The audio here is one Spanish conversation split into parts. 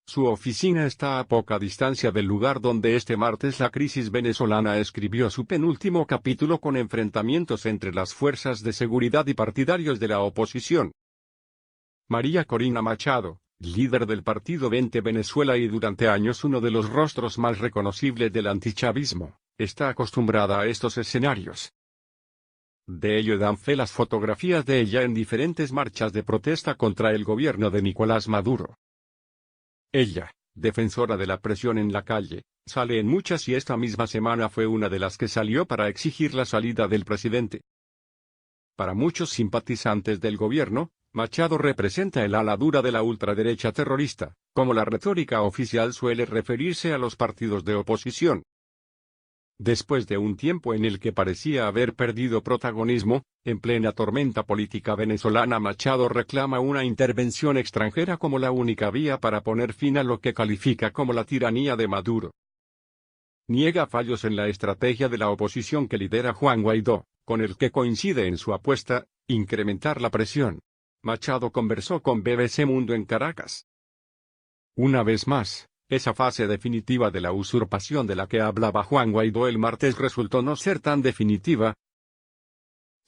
Su oficina está a poca distancia del lugar donde este martes la crisis venezolana escribió su penúltimo capítulo con enfrentamientos entre las fuerzas de seguridad y partidarios de la oposición. María Corina Machado, líder del partido 20 Venezuela y durante años uno de los rostros más reconocibles del antichavismo, está acostumbrada a estos escenarios. De ello dan fe las fotografías de ella en diferentes marchas de protesta contra el gobierno de Nicolás Maduro. Ella, defensora de la presión en la calle, sale en muchas y esta misma semana fue una de las que salió para exigir la salida del presidente. Para muchos simpatizantes del gobierno, Machado representa el ala dura de la ultraderecha terrorista, como la retórica oficial suele referirse a los partidos de oposición. Después de un tiempo en el que parecía haber perdido protagonismo, en plena tormenta política venezolana Machado reclama una intervención extranjera como la única vía para poner fin a lo que califica como la tiranía de Maduro. Niega fallos en la estrategia de la oposición que lidera Juan Guaidó, con el que coincide en su apuesta, incrementar la presión. Machado conversó con BBC Mundo en Caracas. Una vez más, esa fase definitiva de la usurpación de la que hablaba Juan Guaidó el martes resultó no ser tan definitiva.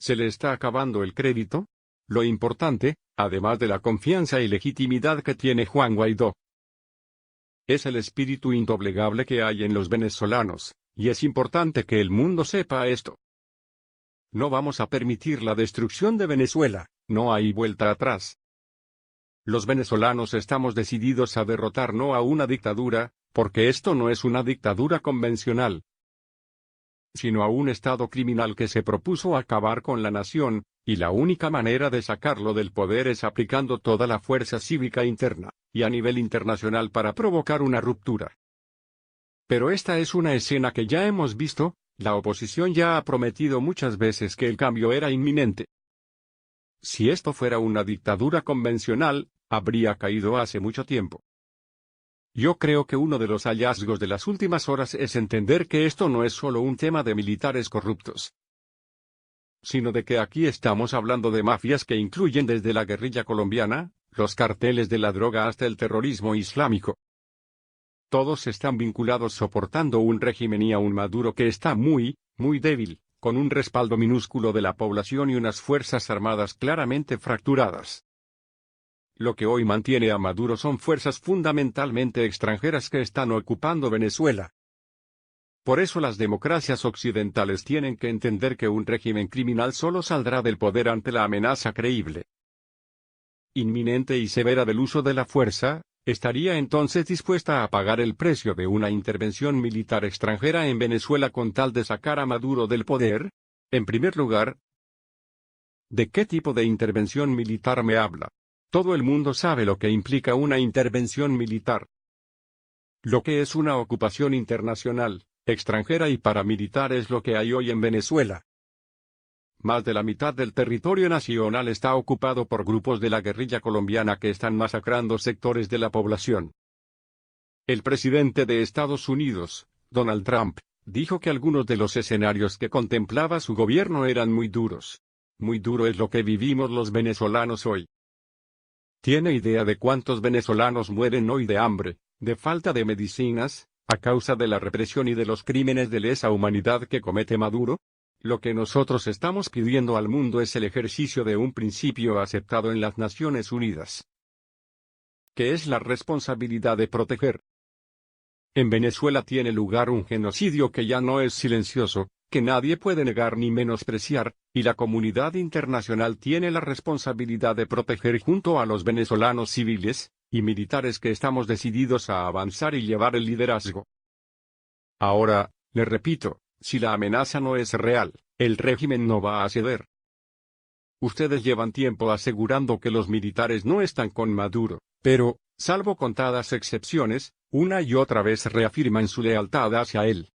¿Se le está acabando el crédito? Lo importante, además de la confianza y legitimidad que tiene Juan Guaidó, es el espíritu indoblegable que hay en los venezolanos, y es importante que el mundo sepa esto. No vamos a permitir la destrucción de Venezuela, no hay vuelta atrás. Los venezolanos estamos decididos a derrotar no a una dictadura, porque esto no es una dictadura convencional, sino a un Estado criminal que se propuso acabar con la nación, y la única manera de sacarlo del poder es aplicando toda la fuerza cívica interna, y a nivel internacional para provocar una ruptura. Pero esta es una escena que ya hemos visto, la oposición ya ha prometido muchas veces que el cambio era inminente. Si esto fuera una dictadura convencional, habría caído hace mucho tiempo. Yo creo que uno de los hallazgos de las últimas horas es entender que esto no es solo un tema de militares corruptos, sino de que aquí estamos hablando de mafias que incluyen desde la guerrilla colombiana, los carteles de la droga hasta el terrorismo islámico. Todos están vinculados soportando un régimen y a un Maduro que está muy débil, con un respaldo minúsculo de la población y unas fuerzas armadas claramente fracturadas. Lo que hoy mantiene a Maduro son fuerzas fundamentalmente extranjeras que están ocupando Venezuela. Por eso las democracias occidentales tienen que entender que un régimen criminal solo saldrá del poder ante la amenaza creíble, inminente y severa del uso de la fuerza. ¿Estaría entonces dispuesta a pagar el precio de una intervención militar extranjera en Venezuela con tal de sacar a Maduro del poder? En primer lugar, ¿de qué tipo de intervención militar me habla? Todo el mundo sabe lo que implica una intervención militar. Lo que es una ocupación internacional, extranjera y paramilitar es lo que hay hoy en Venezuela. Más de la mitad del territorio nacional está ocupado por grupos de la guerrilla colombiana que están masacrando sectores de la población. El presidente de Estados Unidos, Donald Trump, dijo que algunos de los escenarios que contemplaba su gobierno eran muy duros. Muy duro es lo que vivimos los venezolanos hoy. ¿Tiene idea de cuántos venezolanos mueren hoy de hambre, de falta de medicinas, a causa de la represión y de los crímenes de lesa humanidad que comete Maduro? Lo que nosotros estamos pidiendo al mundo es el ejercicio de un principio aceptado en las Naciones Unidas, que es la responsabilidad de proteger. En Venezuela tiene lugar un genocidio que ya no es silencioso, que nadie puede negar ni menospreciar, y la comunidad internacional tiene la responsabilidad de proteger junto a los venezolanos civiles y militares que estamos decididos a avanzar y llevar el liderazgo. Ahora, le repito, si la amenaza no es real, el régimen no va a ceder. Ustedes llevan tiempo asegurando que los militares no están con Maduro, pero, salvo contadas excepciones, una y otra vez reafirman su lealtad hacia él.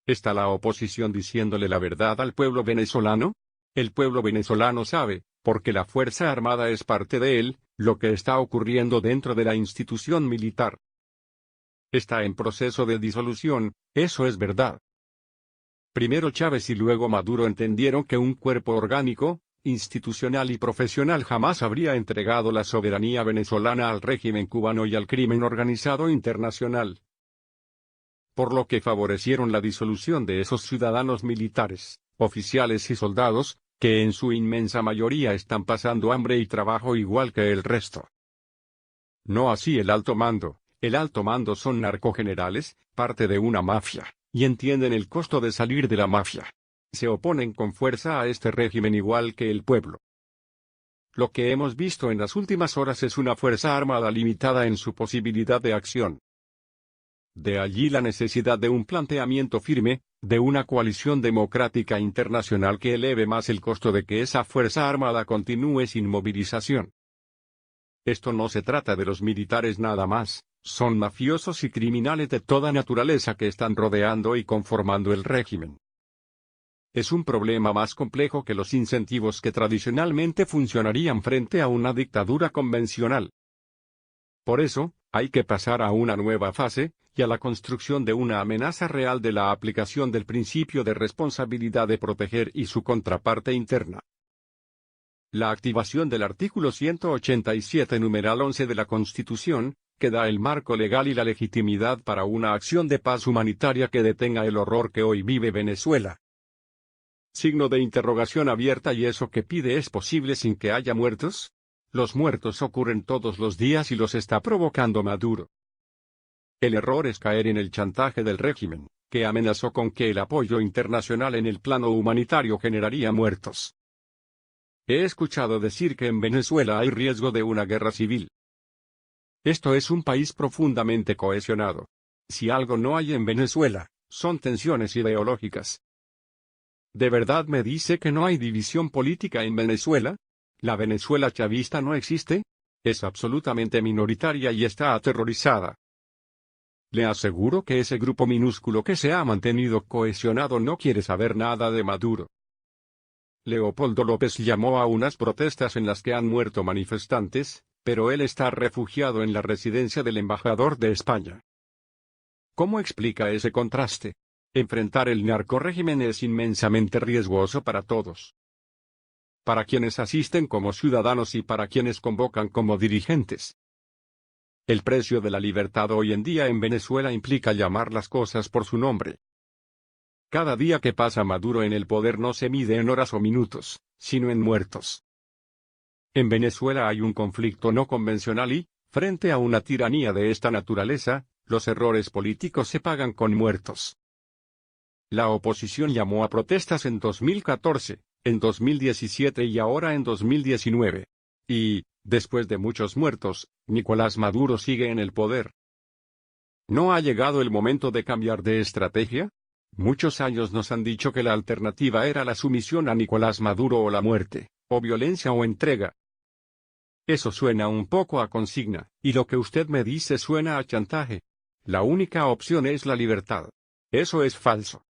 ¿Está la oposición diciéndole la verdad al pueblo venezolano? El pueblo venezolano sabe, porque la Fuerza Armada es parte de él, lo que está ocurriendo dentro de la institución militar. Está en proceso de disolución, eso es verdad. Primero Chávez y luego Maduro entendieron que un cuerpo orgánico, institucional y profesional jamás habría entregado la soberanía venezolana al régimen cubano y al crimen organizado internacional. Por lo que favorecieron la disolución de esos ciudadanos militares, oficiales y soldados, que en su inmensa mayoría están pasando hambre y trabajo igual que el resto. No así el alto mando. El alto mando son narcogenerales, parte de una mafia, y entienden el costo de salir de la mafia. Se oponen con fuerza a este régimen igual que el pueblo. Lo que hemos visto en las últimas horas es una fuerza armada limitada en su posibilidad de acción. De allí la necesidad de un planteamiento firme, de una coalición democrática internacional que eleve más el costo de que esa fuerza armada continúe sin movilización. Esto no se trata de los militares nada más, son mafiosos y criminales de toda naturaleza que están rodeando y conformando el régimen. Es un problema más complejo que los incentivos que tradicionalmente funcionarían frente a una dictadura convencional. Por eso, hay que pasar a una nueva fase, y a la construcción de una amenaza real de la aplicación del principio de responsabilidad de proteger y su contraparte interna. La activación del artículo 187 numeral 11 de la Constitución, que da el marco legal y la legitimidad para una acción de paz humanitaria que detenga el horror que hoy vive Venezuela. Signo de interrogación abierta. ¿Y eso que pide es posible sin que haya muertos? Los muertos ocurren todos los días y los está provocando Maduro. El error es caer en el chantaje del régimen, que amenazó con que el apoyo internacional en el plano humanitario generaría muertos. He escuchado decir que en Venezuela hay riesgo de una guerra civil. Esto es un país profundamente cohesionado. Si algo no hay en Venezuela, son tensiones ideológicas. ¿De verdad me dice que no hay división política en Venezuela? ¿La Venezuela chavista no existe? Es absolutamente minoritaria y está aterrorizada. Le aseguro que ese grupo minúsculo que se ha mantenido cohesionado no quiere saber nada de Maduro. Leopoldo López llamó a unas protestas en las que han muerto manifestantes, pero él está refugiado en la residencia del embajador de España. ¿Cómo explica ese contraste? Enfrentar el narcorrégimen es inmensamente riesgoso para todos. Para quienes asisten como ciudadanos y para quienes convocan como dirigentes. El precio de la libertad hoy en día en Venezuela implica llamar las cosas por su nombre. Cada día que pasa Maduro en el poder no se mide en horas o minutos, sino en muertos. En Venezuela hay un conflicto no convencional y, frente a una tiranía de esta naturaleza, los errores políticos se pagan con muertos. La oposición llamó a protestas en 2014, en 2017 y ahora en 2019. Y, después de muchos muertos, Nicolás Maduro sigue en el poder. ¿No ha llegado el momento de cambiar de estrategia? Muchos años nos han dicho que la alternativa era la sumisión a Nicolás Maduro o la muerte, o violencia o entrega. Eso suena un poco a consigna, y lo que usted me dice suena a chantaje. La única opción es la libertad. Eso es falso.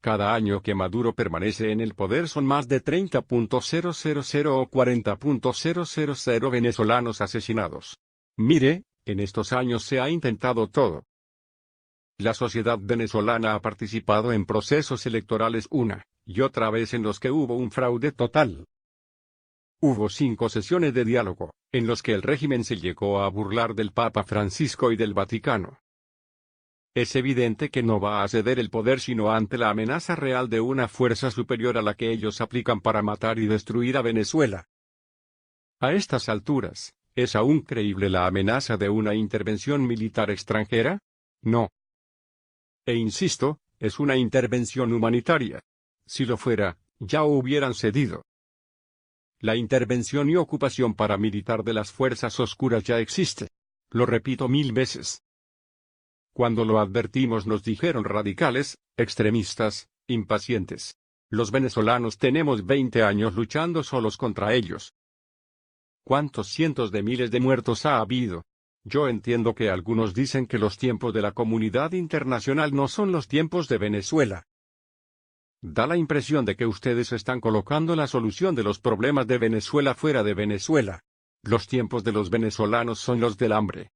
Cada año que Maduro permanece en el poder son más de 30.000 o 40.000 venezolanos asesinados. Mire, en estos años se ha intentado todo. La sociedad venezolana ha participado en procesos electorales una y otra vez en los que hubo un fraude total. Hubo 5 sesiones de diálogo, en los que el régimen se llegó a burlar del Papa Francisco y del Vaticano. Es evidente que no va a ceder el poder sino ante la amenaza real de una fuerza superior a la que ellos aplican para matar y destruir a Venezuela. A estas alturas, ¿es aún creíble la amenaza de una intervención militar extranjera? No. E insisto, es una intervención humanitaria. Si lo fuera, ya hubieran cedido. La intervención y ocupación paramilitar de las fuerzas oscuras ya existe. Lo repito 1000 veces. Cuando lo advertimos nos dijeron radicales, extremistas, impacientes. Los venezolanos tenemos 20 años luchando solos contra ellos. ¿Cuántos cientos de miles de muertos ha habido? Yo entiendo que algunos dicen que los tiempos de la comunidad internacional no son los tiempos de Venezuela. Da la impresión de que ustedes están colocando la solución de los problemas de Venezuela fuera de Venezuela. Los tiempos de los venezolanos son los del hambre.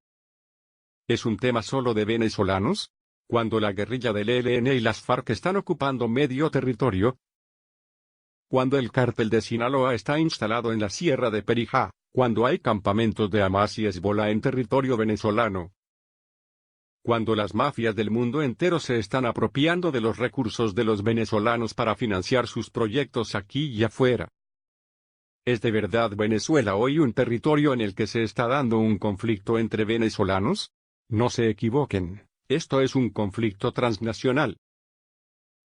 ¿Es un tema solo de venezolanos? Cuando la guerrilla del ELN y las FARC están ocupando medio territorio, cuando el cártel de Sinaloa está instalado en la sierra de Perijá, cuando hay campamentos de Hamas y Hezbolá en territorio venezolano, cuando las mafias del mundo entero se están apropiando de los recursos de los venezolanos para financiar sus proyectos aquí y afuera. ¿Es de verdad Venezuela hoy un territorio en el que se está dando un conflicto entre venezolanos? No se equivoquen, esto es un conflicto transnacional.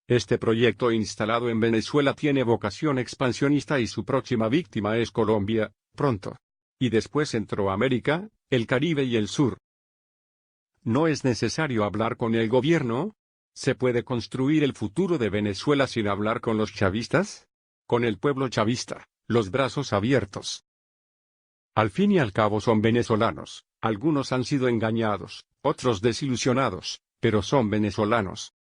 Este proyecto instalado en Venezuela tiene vocación expansionista y su próxima víctima es Colombia, pronto. Y después Centroamérica, el Caribe y el Sur. ¿No es necesario hablar con el gobierno? ¿Se puede construir el futuro de Venezuela sin hablar con los chavistas? Con el pueblo chavista, los brazos abiertos. Al fin y al cabo son venezolanos, algunos han sido engañados, otros desilusionados, pero son venezolanos.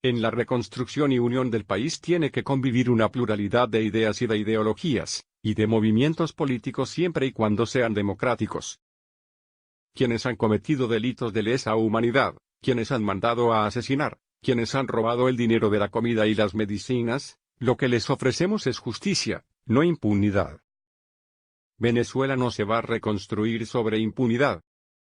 En la reconstrucción y unión del país tiene que convivir una pluralidad de ideas y de ideologías, y de movimientos políticos siempre y cuando sean democráticos. Quienes han cometido delitos de lesa humanidad, quienes han mandado a asesinar, quienes han robado el dinero de la comida y las medicinas, lo que les ofrecemos es justicia, no impunidad. Venezuela no se va a reconstruir sobre impunidad.